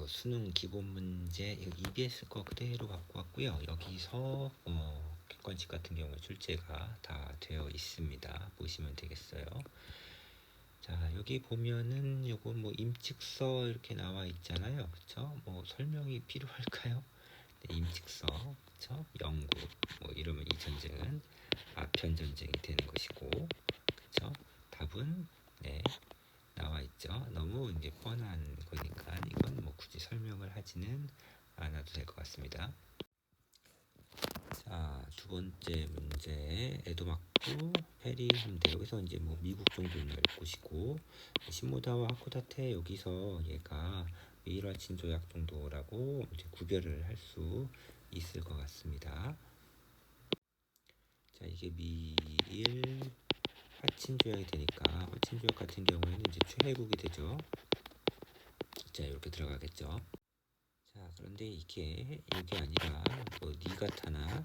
그 수능 기본 문제 EBS 거 그대로 갖고 왔고요. 여기서 객관식 같은 경우에 출제가 다 되어 있습니다. 보시면 되겠어요. 자, 여기 보면은 요거 뭐 임측서 이렇게 나와 있잖아요. 그쵸? 뭐 설명이 필요할까요? 네, 임측서, 그쵸? 영구, 뭐 이러면 이 전쟁은 아편 전쟁이 되는 것이고, 그쵸? 답은 네, 나와 있죠. 너무 이제 뻔한 거니까 이건 뭐 굳이 설명을 하지는 않아도 될 것 같습니다. 자, 두 번째 문제 에도마쿠 페리함대 여기서 이제 뭐 미국 정도는 알 것이고 시모다와 하코다테 여기서 얘가 메이라친 조약 정도라고 이제 구별을 할 수 있을 것 같습니다. 자, 이게 미일 하친 조약이 되니까 하친 조약 같은 경우에는 이제 최애국이 되죠. 자, 이렇게 들어가겠죠. 자, 그런데 이게 아니라 뭐 니가타나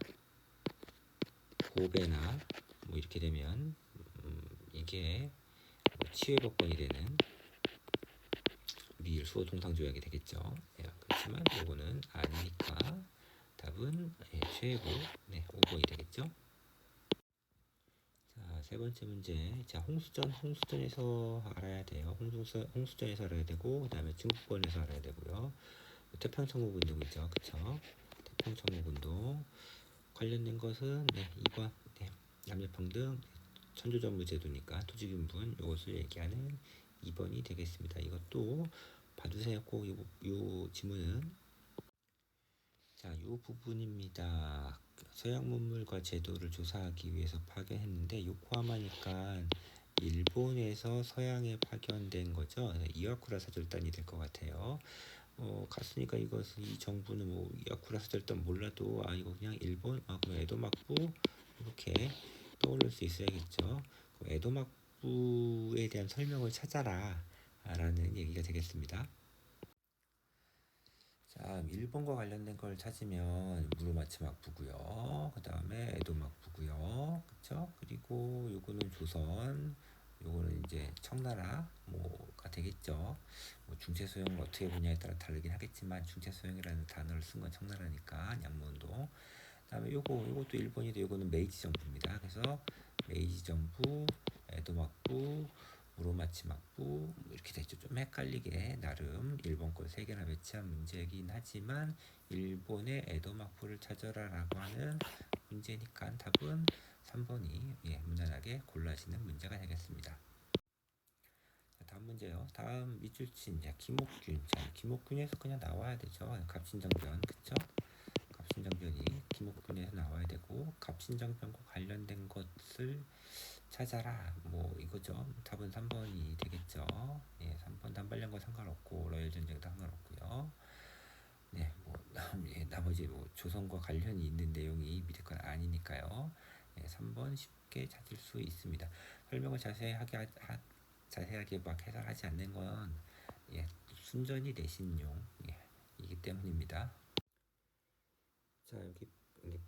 고베나 뭐 이렇게 되면 이게 뭐 치외법권이 되는 미일 수호 통상 조약이 되겠죠. 예, 그렇지만 요거는 아니니까 답은 최고 5번이 되겠죠. 자, 세 번째 문제. 자, 홍수전에서 알아야 돼요. 홍수전에서 알아야 되고 그다음에 중국권에서 알아야 되고요. 태평천국운동이죠, 그쵸? 태평천국운동 관련된 것은 2번 남녀평등 천조전무제도니까 토지균분 이것을 얘기하는 2번이 되겠습니다. 이것도 봐주세요. 꼭 요 지문은 자, 요 부분입니다. 서양 문물과 제도를 조사하기 위해서 파견했는데 요코하마니까 일본에서 서양에 파견된 거죠. 이와쿠라 사절단이 될 것 같아요. 갔으니까 이것은 이 정부는 뭐 이와쿠라 사절단 몰라도 이거 그냥 일본 그럼 에도막부 이렇게 떠올릴 수 있어야겠죠. 에도막부에 대한 설명을 찾아라 라는 얘기가 되겠습니다. 자, 일본과 관련된 걸 찾으면 무로마치막부고요. 그 다음에 에도막부고요. 그쵸? 그리고 요거는 조선, 요거는 이제 청나라 뭐가 되겠죠. 뭐 중체소형을 어떻게 보냐에 따라 다르긴 하겠지만 중체소형이라는 단어를 쓴 건 청나라니까 양문도. 그다음에 요것도 일본인데 요거는 메이지 정부입니다. 그래서 메이지 정부, 에도막부, 무로마치막부 뭐 이렇게 되죠. 좀 헷갈리게 나름 일본 걸 3개나 배치한 문제이긴 하지만 일본의 에도막부를 찾아라라고 하는 문제니까 답은 3번이 무난하게 골라지는 문제가 되겠습니다. 자, 다음 문제요. 다음 밑줄친 김옥균. 자, 김옥균에서 그냥 나와야 되죠. 갑신정변 그쵸? 갑신정변이 김옥균에서 나와야 되고 갑신정변과 관련된 것을 찾아라 뭐 이거죠. 답은 3번이 되겠죠. 3번 단발령과 상관없고 러일 전쟁도 상관없고요. 뭐 나머지 뭐 조선과 관련이 있는 내용이 밑에 건 아니니까요. 3번 쉽게 찾을 수 있습니다. 설명을 자세하게 막 해설하지 않는 건 순전히 내신용 이기 때문입니다. 자, 여기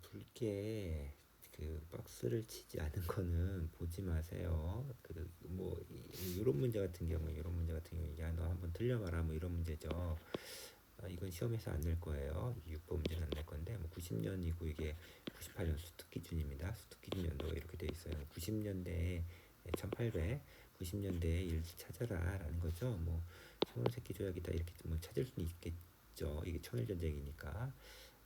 붉게 그 박스를 치지 않은 거는 보지 마세요. 그 뭐 이런 문제 같은 경우에 야 너 한번 틀려봐라 뭐 이런 문제죠. 이건 시험에서 안 낼 거예요. 6번 문제는 안 낼 건데 뭐 90년이고 이게 98년 수특 기준입니다. 수특 기준 연도가 이렇게 돼 있어요. 90년대에 1800 90년대에 일 찾아라라는 거죠. 뭐 청원새끼 조약이다 이렇게 뭐 찾을 수는 있겠죠. 이게 천일 전쟁이니까.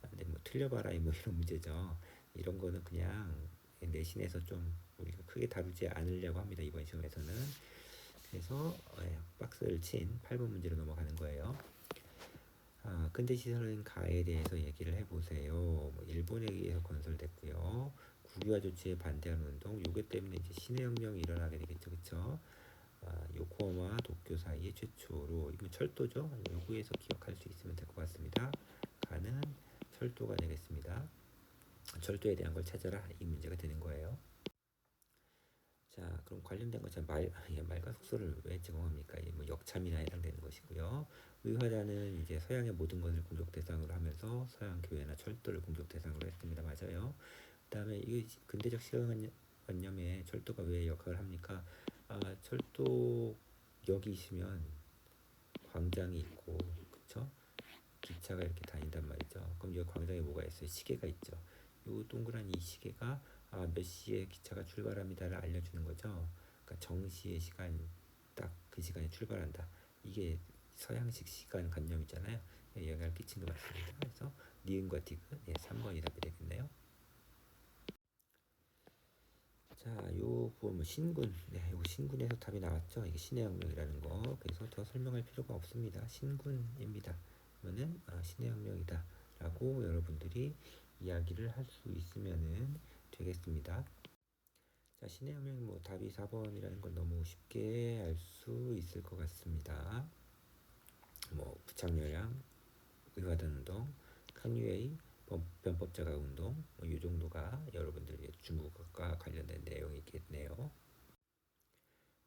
근데 뭐 틀려봐라 뭐 이런 문제죠. 이런 거는 그냥 내신에서 좀 우리가 크게 다루지 않으려고 합니다. 이번 시험에서는. 그래서 박스를 친 8번 문제로 넘어가는 거예요. 근대 시설은 가에 대해서 얘기를 해보세요. 뭐 일본에 의해서 건설됐고요. 국유화 조치에 반대하는 운동, 요게 때문에 이제 신해혁명이 일어나게 되겠죠, 그쵸? 요코하마 도쿄 사이에 최초로 이건 철도죠. 요구에서 기억할 수 있으면 될 것 같습니다. 가는 철도가 되겠습니다. 철도에 대한 걸 찾아라 이 문제가 되는 거예요. 자, 그럼 관련된 거 말과 숙소를 왜 제공합니까? 뭐 역참이나 해당되는 것이고요. 의화자는 이제 서양의 모든 것을 공격 대상으로 하면서 서양 교회나 철도를 공격 대상으로 했습니다. 맞아요. 그다음에 이 근대적 시간관념에 철도가 왜 역할을 합니까? 철도역이 있으면 광장이 있고, 그쵸? 기차가 이렇게 다닌단 말이죠. 그럼 여기 광장에 뭐가 있어요? 시계가 있죠. 요 동그란 이 시계가 몇 시에 기차가 출발합니다를 알려주는 거죠. 그러니까 정시의 시간, 딱 그 시간에 출발한다. 이게 서양식 시간 관념이잖아요. 영향을 끼친 것 같습니다. 그래서 니은과 디귿, 3번이 답이 되겠네요. 자, 요 보면 신군, 요 신군에서 답이 나왔죠. 이게 신의 혁명이라는 거. 그래서 더 설명할 필요가 없습니다. 신군입니다. 그러면은 신의 혁명이다라고 여러분들이 이야기를 할 수 있으면은 되겠습니다. 자, 신의 혁명 뭐 답이 4번이라는 걸 너무 쉽게 알 수 있을 것 같습니다. 뭐 부착열량, 의화단운동, 캉유웨이, 변법자가운동, 이 정도가 여러분들이 중국과 관련된 내용이겠네요.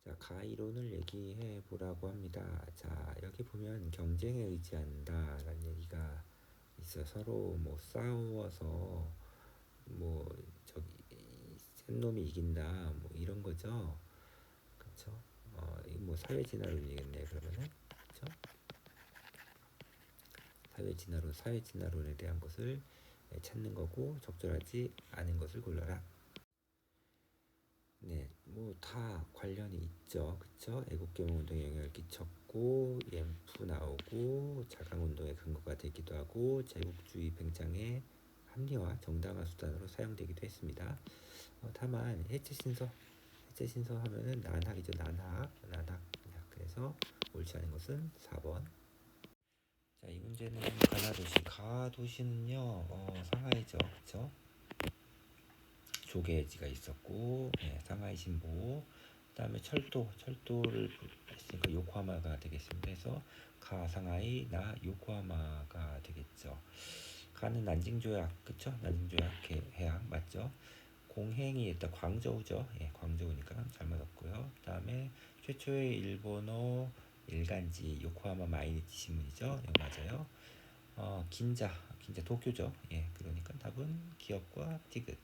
자, 가이론을 얘기해 보라고 합니다. 자, 여기 보면 경쟁에 의지한다라는 얘기가 있어요. 서로 뭐 싸워서 뭐 저기 센 놈이 이긴다 뭐 이런 거죠. 그렇죠? 이거 뭐 사회 진화론이겠네 그러면은. 그렇죠? 사회 진화론에 대한 것을 찾는 거고 적절하지 않은 것을 골라라. 네, 뭐 다 관련이 있죠, 그쵸? 애국개몽운동에 영향을 끼쳤고 EMF 나오고 자강운동의 근거가 되기도 하고 제국주의 팽창의 합리화, 정당화 수단으로 사용되기도 했습니다. 다만 해체 신서 하면은 난학이죠, 난학. 그래서 옳지 않은 것은 4번. 자, 이 문제는 가나도시. 가도시는요, 상하이죠, 그쵸? 조계지가 있었고, 상하이 신보. 그다음에 철도를 했으니까 요코하마가 되겠습니다. 그래서 가 상하이 나 요코하마가 되겠죠. 가는 난징 조약, 그쵸? 난징 조약 해양 맞죠? 공행이 일단 광저우죠. 광저우니까 잘 맞았고요. 그다음에 최초의 일본어 일간지 요코하마 마이니치 신문이죠. 이거 맞아요. 긴자 도쿄죠. 그러니까 답은 기억과 디귿.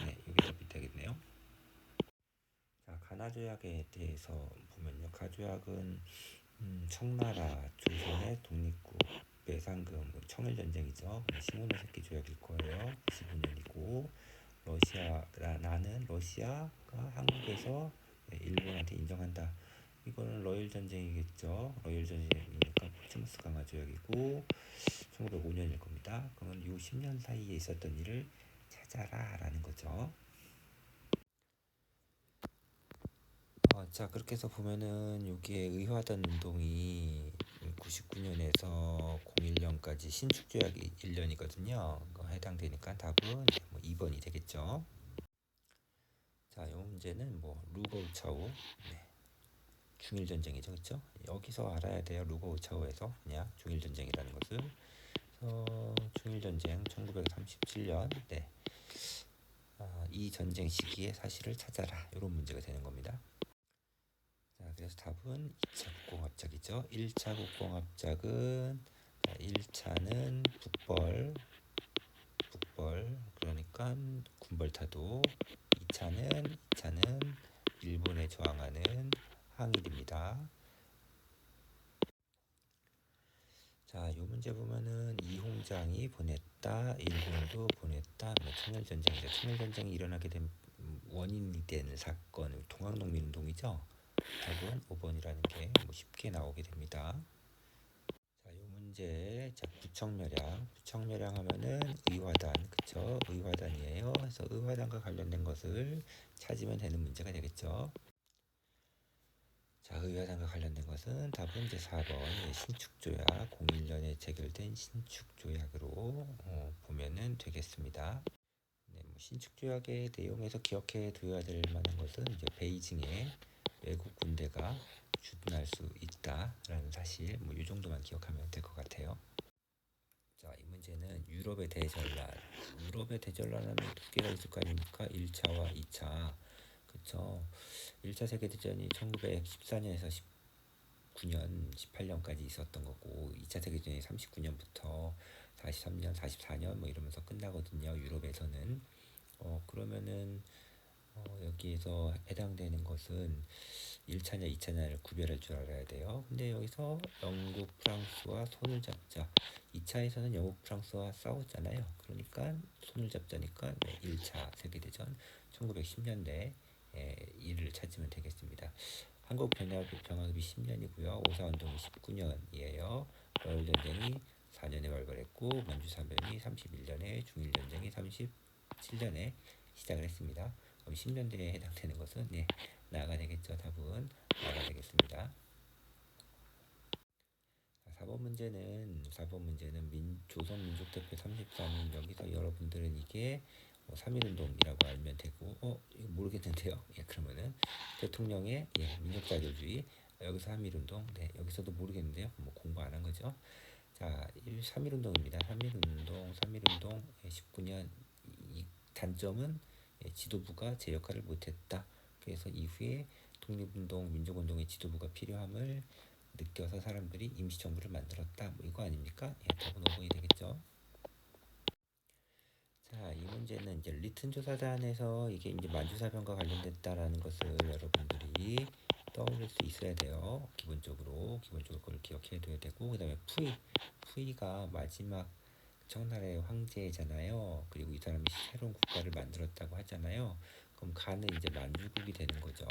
네, 여기 답이 되겠네요. 자, 가나 조약에 대해서 보면요. 가조약은 청나라 조선의 독립국 배상금 청일전쟁이죠. 시모노세키 조약일 거예요. 95년이고 나는 러시아가 한국에서 일본한테 인정한다. 이거는 러일 전쟁이겠죠. 러일 전쟁이니까 포츠머스 강화 조약이고 1905년일 겁니다. 그러면 이 10년 사이에 있었던 일을 찾아라라는 거죠. 자, 그렇게 해서 보면은 여기에 의화단 운동이 99년에서 01년까지 신축조약이 1년이거든요. 해당되니까 답은 뭐 2번이 되겠죠. 자, 이 문제는 뭐 루거우차오 중일전쟁이죠, 그렇죠? 여기서 알아야 돼요. 루거우차오에서 그냥 중일전쟁이라는 것을. 중일전쟁 1937년 이 전쟁 시기의 사실을 찾아라. 이런 문제가 되는 겁니다. 자, 그래서 답은 2차 국공합작이죠. 1차 국공합작은 1차는 북벌 그러니까 군벌타도 2차는 일본에 저항하는 항일입니다. 자, 요 문제 보면은 이홍장이 보냈다, 일본도 보냈다. 청일전쟁이죠. 청일전쟁이 일어나게 된 원인이 된 사건, 동학농민운동이죠. 답은 5번이라는 게 뭐 쉽게 나오게 됩니다. 자, 요 문제, 자, 부청멸양 하면은 의화단, 그쵸? 의화단이에요. 그래서 의화단과 관련된 것을 찾으면 되는 문제가 되겠죠. 자, 의화단과 관련된 것은 답은 이제 4번 신축조약 01년에 체결된 신축조약으로 보면은 되겠습니다. 네, 뭐 신축조약의 내용에서 기억해 두어야 될 만한 것은 이제 베이징에 외국 군대가 주둔할 수 있다라는 사실, 뭐 이 정도만 기억하면 될 것 같아요. 자, 이 문제는 유럽의 대전란. 유럽의 대전란은 두 개가 있을 거 아닙니까? 1차와 2차. 그쵸? 1차 세계대전이 1914년에서 19년, 18년까지 있었던 거고 2차 세계대전이 39년부터 43년, 44년 뭐 이러면서 끝나거든요. 유럽에서는. 그러면은 여기에서 해당되는 것은 1차냐 2차냐를 구별할 줄 알아야 돼요. 근데 여기서 영국, 프랑스와 손을 잡자. 2차에서는 영국, 프랑스와 싸웠잖아요. 그러니까 손을 잡자니까 1차 세계대전 1910년대 이를 찾으면 되겠습니다. 한국 병합이 10년이고요. 오사운동이 19년이에요. 러일전쟁이 4년에 발발했고 만주사변이 31년에 중일전쟁이 37년에 시작을 했습니다. 그럼 10년대에 해당되는 것은 나가 되겠죠. 답은 나가 되겠습니다. 4번 문제는 조선민족대표 33인 여기서 여러분들은 이게 3.1운동이라고 알면 되고 이거 모르겠는데요. 그러면은 대통령의 민족자율주의 여기서 3.1운동 여기서도 모르겠는데요. 뭐 공부 안 한 거죠. 자, 3.1운동입니다. 3.1운동 19년 이 단점은 지도부가 제 역할을 못했다. 그래서 이후에 독립운동, 민족운동의 지도부가 필요함을 느껴서 사람들이 임시정부를 만들었다. 뭐 이거 아닙니까? 답은 5번이 되겠죠. 자, 이 문제는 이제 리튼 조사단에서 이게 이제 만주사변과 관련됐다라는 것을 여러분들이 떠올릴 수 있어야 돼요. 기본적으로 그걸 기억해야 되고, 그다음에 푸이가 마지막 청나라의 황제잖아요. 그리고 이 사람이 새로운 국가를 만들었다고 하잖아요. 그럼 가는 이제 만주국이 되는 거죠.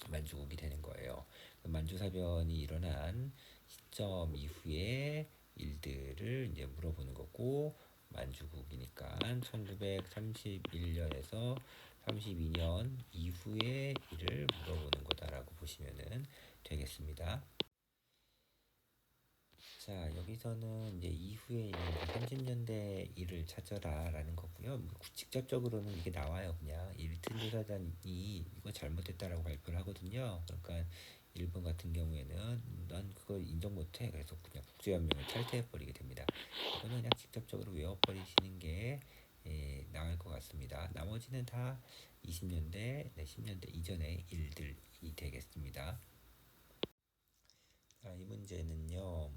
만주국이 되는 거예요. 만주사변이 일어난 시점 이후에 일들을 이제 물어보는 거고 만주국이니까 1931년에서 32년 이후의 일을 물어보는 거다라고 보시면은 되겠습니다. 자, 여기서는 이제 이후에 30년대 일을 찾아라라는 거고요. 뭐 직접적으로는 이게 나와요. 그냥 이 리튼 조사단이 이거 잘못했다라고 발표를 하거든요. 그러니까 일본 같은 경우에는 난 그걸 인정 못해. 그래서 그냥 국제연맹을 탈퇴해버리게 됩니다. 이거는 그냥 직접적으로 외워버리시는 게 나을 것 같습니다. 나머지는 다 20년대, 10년대 이전의 일들이 되겠습니다. 자, 이 문제는요.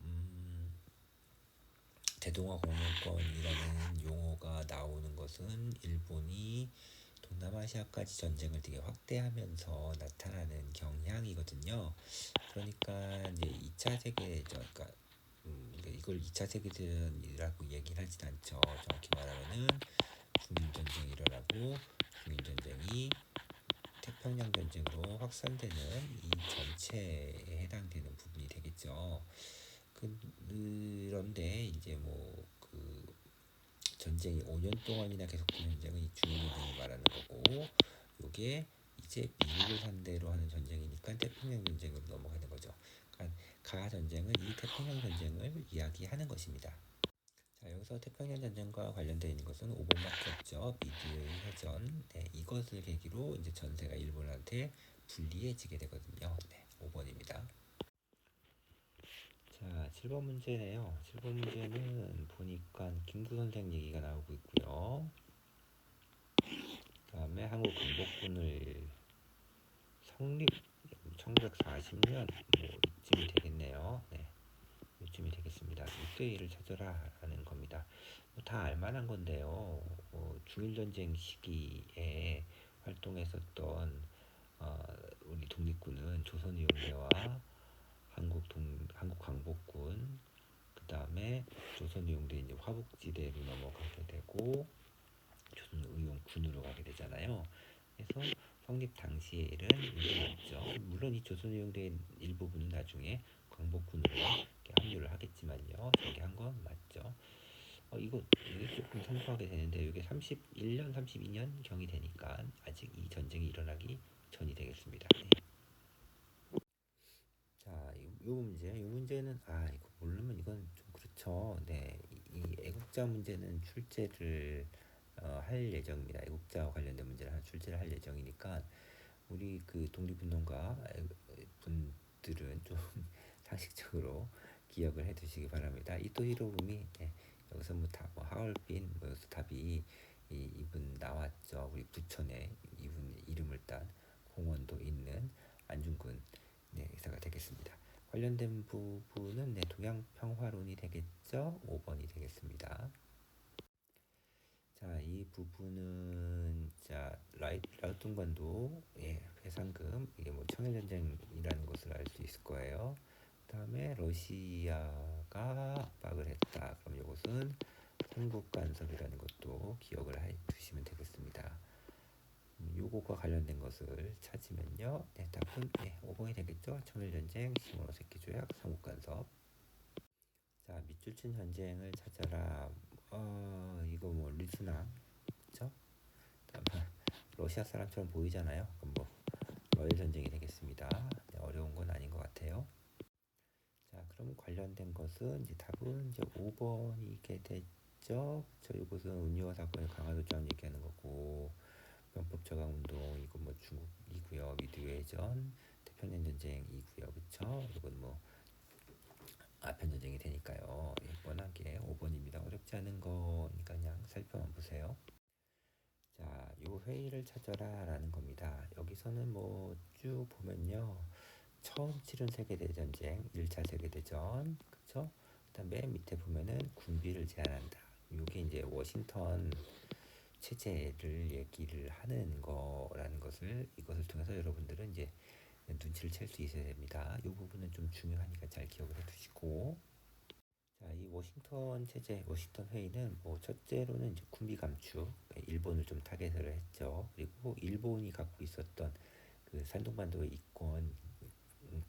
대동아공영권이라는 용어가 나오는 것은 일본이 동남아시아까지 전쟁을 되게 확대하면서 나타나는 경향이거든요. 그러니까 이제 2차 세계대전, 그러니까 이걸 2차 세계대전이라고 얘기를 하진 않죠. 정확히 말하면은 중일전쟁이 일어나고 중일전쟁이 태평양 전쟁으로 확산되는 이 전체에 해당되는 부분이 되겠죠. 그런데 이제 그 전쟁이 5년 동안이나 계속되는 전쟁은 이 중일전쟁을 말하는 거고, 요게 이제 미국을 상대로 하는 전쟁이니까 태평양 전쟁으로 넘어가는 거죠. 그러니까 가 전쟁은 이 태평양 전쟁을 이야기하는 것입니다. 자, 여기서 태평양 전쟁과 관련되어 있는 것은 5번밖에 없죠. 미드웨이 해전. 이것을 계기로 이제 전세가 일본한테 불리해지게 되거든요. 5번입니다. 자, 7번 문제네요. 7번 문제는 보니까 김구 선생 얘기가 나오고 있고요. 다음에 한국 광복군을 성립 1940년 이쯤이 되겠네요. 이쯤이 되겠습니다. 이때 일을 찾아라라는 겁니다. 다 알만한 건데요. 중일전쟁 시기에 활동했었던 우리 독립군은 조선의용대와 한국 광복군, 그 다음에 조선의용대 이제 화북지대로 넘어가게 되고 조선의용군으로 가게 되잖아요. 그래서 성립 당시의 일은 일어났죠. 물론 이 조선의용대 일부분은 나중에 광복군으로 합류를 하겠지만요. 저기 한 건 맞죠. 이게 조금 생소하게 되는데 이게 31년, 32년 경이 되니까 아직 이 전쟁이 일어나기 전이 되겠습니다. 자, 이 문제는 이거 모르면 이건 좀 그렇죠. 이 애국자 문제는 출제를 할 예정입니다. 애국자와 관련된 문제를 하나 출제를 할 예정이니까 우리 그 독립운동가 분들은 좀 상식적으로 기억을 해두시기 바랍니다. 이토 히로부미 여기서 하얼빈 여기서 답이 이분 나왔죠. 우리 부천에 이분 이름을 딴 공원도 있는 안중근 의사가 되겠습니다. 관련된 부분은 동양평화론이 되겠죠. 5번이 되겠습니다. 자, 자, 이 부분은 라우퉁반도 배상금 이게 뭐 청일전쟁이라는 것을 알 수 있을 거예요. 그다음에 러시아가 압박을 했다. 그럼 이것은 삼국 간섭이라는 것도 기억을 두시면 되겠습니다. 요거과 관련된 것을 찾으면요, 답은 5번이 되겠죠. 청일전쟁, 시모노세키 조약, 삼국 간섭. 자, 밑줄친 전쟁을 찾아라. 이거 뭐 리스나, 그쵸? 러시아 사람처럼 보이잖아요. 그럼 뭐 러일 전쟁이 되겠습니다. 어려운 건 아닌 것 같아요. 자, 그럼 관련된 것은 이제 답은 이제 5번이게 됐죠. 이것은 운유화 사건의 강화도장 얘기하는 거고, 변법 저강 운동 이건 뭐 중국이고요. 미드웨이전, 태평양 전쟁이고요. 그쵸? 이건 뭐 아편 전쟁이 되니까요. 뻔하게 5번입니다. 어렵지 않은 거니까 그냥 살펴만 보세요. 자, 요 회의를 찾아라 라는 겁니다. 여기서는 뭐 쭉 보면요, 처음 치른 세계대전쟁 1차 세계대전, 그쵸? 그다음 맨 밑에 보면은 군비를 제한한다. 요게 이제 워싱턴 체제를 얘기를 하는 거라는 것을, 이것을 통해서 여러분들은 이제 눈치를 챌 수 있어야 됩니다. 이 부분은 좀 중요하니까 잘 기억을 해두시고. 자, 이 워싱턴 체제, 워싱턴 회의는 뭐 첫째로는 이제 군비 감축, 일본을 좀 타겟을 했죠. 그리고 일본이 갖고 있었던 그 산동반도의 이권,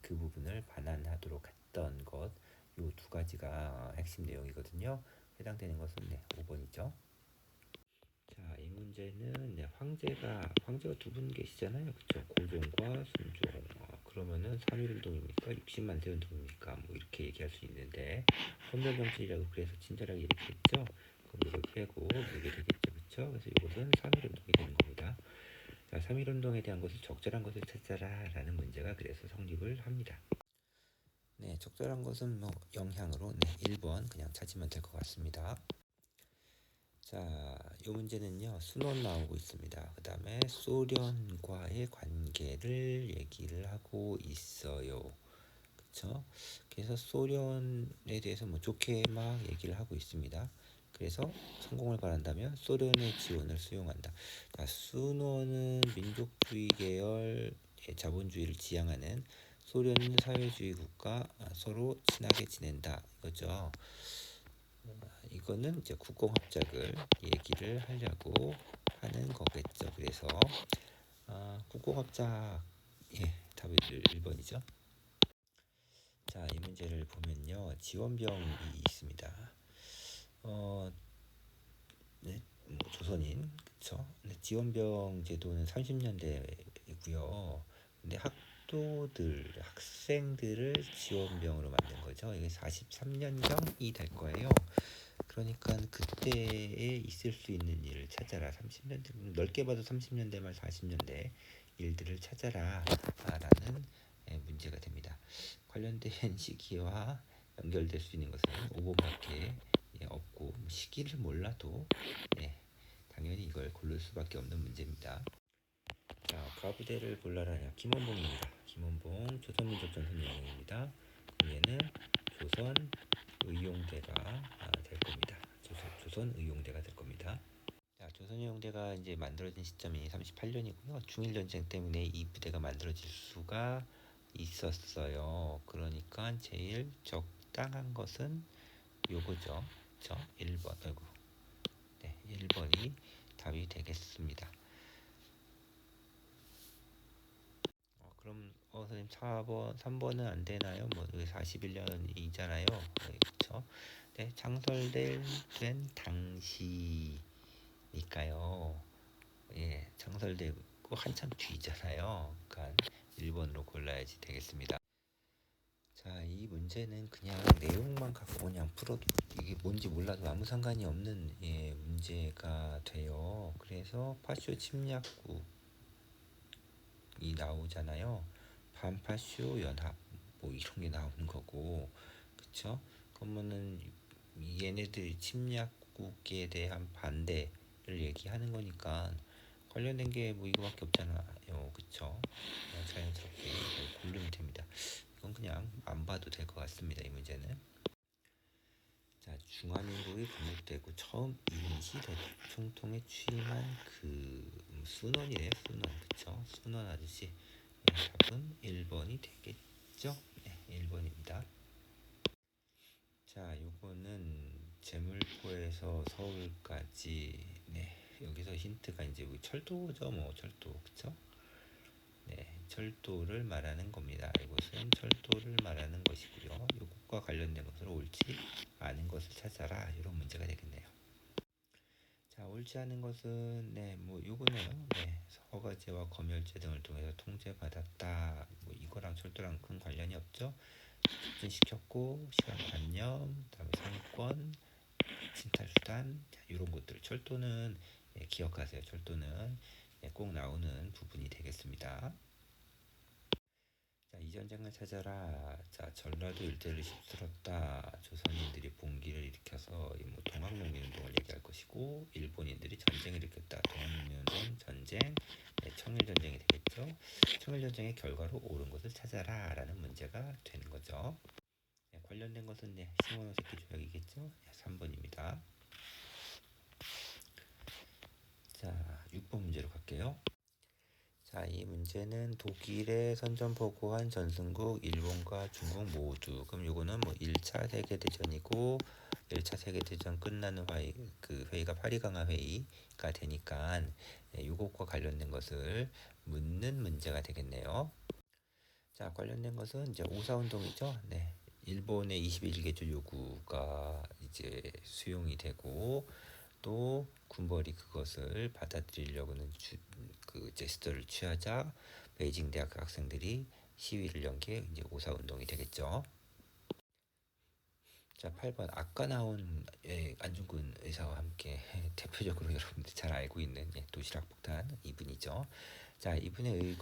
그 부분을 반환하도록 했던 것, 요 두 가지가 핵심 내용이거든요. 해당되는 것은 5번이죠. 자, 이 문제는 황제가 두 분 계시잖아요. 그쵸? 고종과 순종. 그러면은 3.1운동입니까? 60만 세 운동입니까? 뭐 이렇게 얘기할 수 있는데, 헌병정치라고 그래서 친절하게 얘기했죠. 그럼 이걸 빼고 이게 되겠죠. 그쵸? 그래서 이것은 3.1운동이 되는 겁니다. 자, 3.1운동에 대한 것을 적절한 것을 찾아라 라는 문제가 그래서 성립을 합니다. 네, 적절한 것은 뭐 영향으로 1번 그냥 찾으면 될 것 같습니다. 자, 이 문제는요, 순원 나오고 있습니다. 그 다음에 소련과의 관계를 얘기를 하고 있어요. 그쵸? 그래서 소련에 대해서 뭐 좋게 막 얘기를 하고 있습니다. 그래서 성공을 바란다면 소련의 지원을 수용한다. 자, 순원은 민족주의 계열 자본주의를 지향하는 소련 사회주의 국가, 서로 친하게 지낸다 이거죠. 이거는 이제 국공합작을 얘기를 하려고 하는 거겠죠. 그래서 국공합작, 답이 1번이죠. 자, 이 문제를 보면요, 지원병이 있습니다. 뭐 조선인, 그쵸? 근데 지원병 제도는 30년대이고요. 근데 학생들을 지원병으로 만든 거죠. 이게 43년경이 될 거예요. 그러니까 그때에 있을 수 있는 일을 찾아라. 30년대, 넓게 봐도 30년대 말 40년대 일들을 찾아라 라는 문제가 됩니다. 관련된 시기와 연결될 수 있는 것은 5번밖에 없고, 시기를 몰라도 당연히 이걸 고를 수밖에 없는 문제입니다. 자, 과부대를 골라라냐. 김원봉입니다. 김원봉 조선민족전선연맹입니다. 얘는 조선 의용대가 될 겁니다. 조선 의용대가 될 겁니다. 자, 조선 의용대가 이제 만들어진 시점이 38년이고요. 중일 전쟁 때문에 이 부대가 만들어질 수가 있었어요. 그러니까 제일 적당한 것은 요거죠. 그쵸? 1번. 아이고. 네, 1번이 답이 되겠습니다. 그럼 선생님 4번, 3번은 안 되나요? 뭐 41년이잖아요. 그렇죠? 네, 창설된 당시니까요. 예, 창설되고 한참 뒤잖아요. 그러니까 1번으로 골라야지 되겠습니다. 자, 이 문제는 그냥 내용만 갖고 그냥 풀어도 이게 뭔지 몰라도 아무 상관이 없는 문제가 돼요. 그래서 파쇼 침략국이 나오잖아요. 반파쇼 연합 뭐 이런 게 나오는 거고, 그쵸? 그러면은 얘네들 침략국에 대한 반대를 얘기하는 거니까 관련된 게 뭐 이거밖에 없잖아요. 그쵸? 자연스럽게 이걸 고르면 됩니다. 이건 그냥 안 봐도 될 것 같습니다. 이 문제는. 자, 중화민국이 건국되고 처음 임시 대총통에 취임한 그 순원이래요. 순원. 그쵸? 순원 아저씨. 네, 답은 1번이 되겠죠? 네, 1번입니다. 자, 요거는 제물포에서 서울까지. 네, 여기서 힌트가 이제 철도죠, 뭐 철도, 그쵸? 네, 철도를 말하는 겁니다. 이것은 철도를 말하는 것이고요. 요것과 관련된 것으로 옳지 않은 것을 찾아라. 이런 문제가 되겠네요. 자, 옳지 않은 것은 뭐 요거네요. 허가제와 검열제 등을 통해서 통제받았다. 뭐 이거랑 철도랑 큰 관련이 없죠. 집중시켰고 시간관념, 그다음에 상권, 침탈수단, 이런 것들. 철도는 기억하세요. 철도는 꼭 나오는 부분이 되겠습니다. 자, 이 전쟁을 찾아라. 자, 전라도 일대를 휩쓸었다. 조선인들이 봉기를 일으켜서 뭐 동학농민운동을 얘기할 것이고, 일본인들이 전쟁을 일으켰다. 동학농민운동, 전쟁, 청일전쟁이 되겠죠. 청일전쟁의 결과로 옳은 것을 찾아라라는 문제가 되는 거죠. 관련된 것은 시모노세키 조약이겠죠. 3번입니다. 자, 6번 문제로 갈게요. 자, 이 문제는 독일에 선전포고한 전승국, 일본과 중국 모두. 그럼 요거는 뭐 1차 세계대전이고 1차 세계대전 끝나는 회의가 파리강화 회의가 되니까 요것과 관련된 것을 묻는 문제가 되겠네요. 자, 관련된 것은 이제 오사운동이죠. 네. 일본의 21개조 요구가 이제 수용이 되고 또 군벌이 그것을 받아들이려고는 그 제스처를 취하자 베이징 대학 학생들이 시위를 연 게 이제 오사운동이 되겠죠. 자, 8번 아까 나온 안중근 의사와 함께 대표적으로 여러분들 잘 알고 있는 도시락 폭탄 이분이죠. 자, 이분의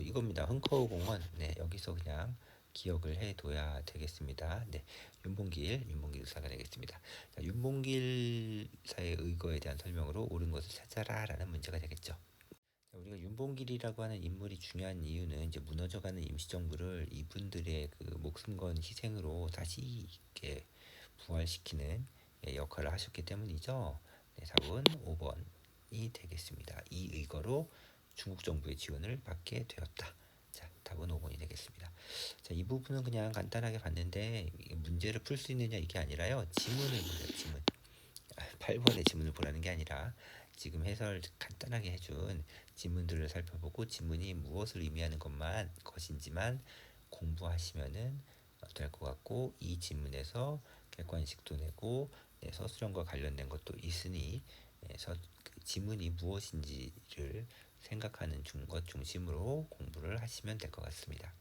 이겁니다. 흥커우 공원. 네, 여기서 그냥 기억을 해둬야 되겠습니다. 네, 윤봉길 의사가 되겠습니다. 자, 윤봉길 사의 의거에 대한 설명으로 옳은 것을 찾아라라는 문제가 되겠죠. 자, 우리가 윤봉길이라고 하는 인물이 중요한 이유는 이제 무너져가는 임시정부를 이분들의 그 목숨 건 희생으로 다시 이렇게 부활시키는 역할을 하셨기 때문이죠. 네, 답은 5번이 되겠습니다. 이 의거로 중국 정부의 지원을 받게 되었다. 자, 답은 5번이 되겠습니다. 자, 이 부분은 그냥 간단하게 봤는데 문제를 풀 수 있느냐 이게 아니라요. 지문을 보세요. 지문. 8번의 지문을 보라는 게 아니라 지금 해설 간단하게 해준 지문들을 살펴보고 지문이 무엇을 의미하는 것인지만 공부하시면은 될 것 같고, 이 지문에서 객관식도 내고 서술형과 관련된 것도 있으니 그 지문이 무엇인지를 생각하는 것 중심으로 공부를 하시면 될 것 같습니다.